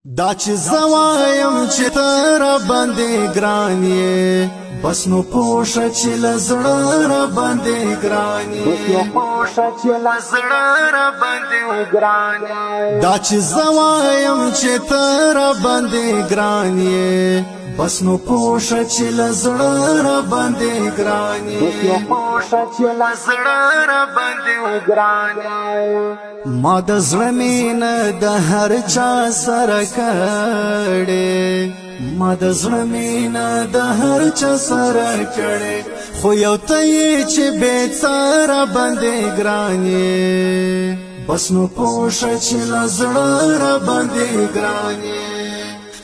دا چې زوایم چې تر باندې ګران یې بس نو پوښه چې لزړه را باندې ګران یې پوښه چې لزړه را باندې ګران دا چې زوایم چې تر باندې ګران یې بس نو پوښه چې لزړه را باندې ګران یې پوښه چې لزړه را باندې ګران ما د زړه مینه د هر چا سره کړې ما د زړه مینه د هر چا سره کړې خو یو ته یې چې بې څاره باندې ګران یې بس نو پوښه چې له زړه را باندې ګران یې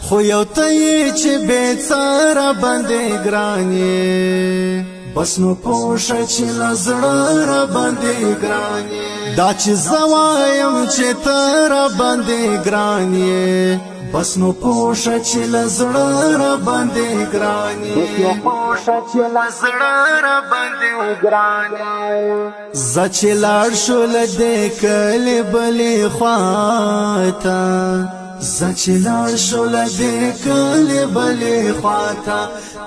خو یو ته یې چې بې څاره باندې ګران یې بس نو پوښه چې له زړه را باندې ګران یې دا چې زوایم چې ته را باندې ګران یې بس نو پوښه چې له زړه را باندې ګران یې پوښه چې له زړه را باندې ګران زه چې لاړ شو له دې کلي بلې خواته زه چې لاړ شو له دې کلي بلې خواته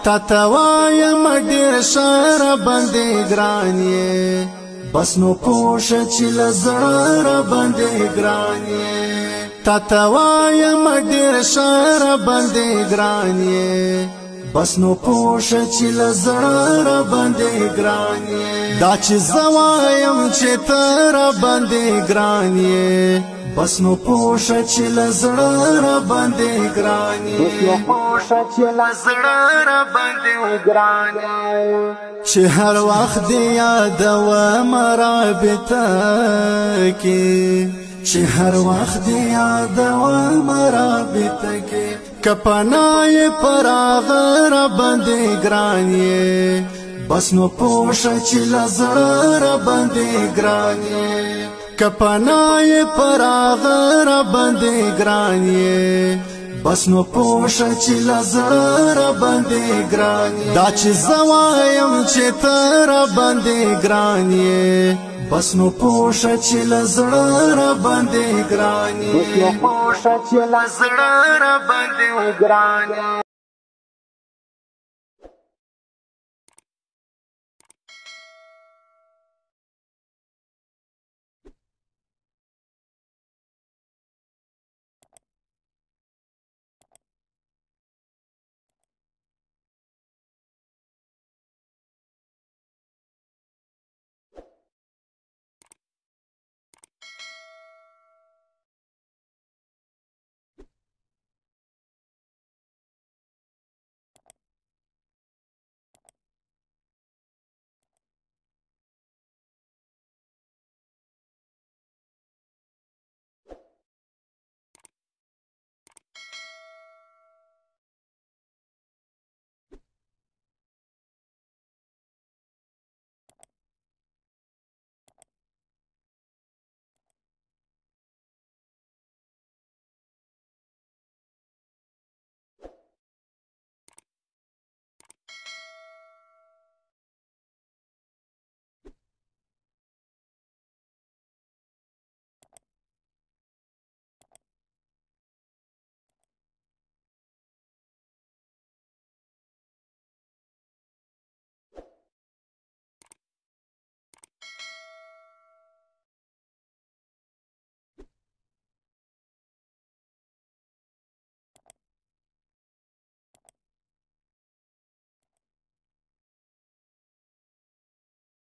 تا ته وایم ډېر ښه را باندې ګران یې بس نو پوښه چې له زړه را باندې ګران یې تا ته وایم ډېر ښه را باندې ګران یې بس نو پوښه چې له زړه را باندې ګران یې دا چې زه وایم چې ته را باندې ګران یې بس نو پوښه چې له زړه را باندې ګران یې پوښه چې له زړه را باندې ګران چې هر وخت دې یادوم رابطه کې چې هر وخت دې یادوم رابطه کې که پناه یې پر هغه را باندې ګران یې بس نو پوښه چې له زړه را باندې ګران یې که پناه یې پر هغه را باندې ګران یې بس نو پوښه چې له زړه را باندې ګران دا چې زوایم چې ته را باندې ګران یې بس نو پوښه چې له زړه را باندې ګران یې پوښه چې له زړه را باندې ګران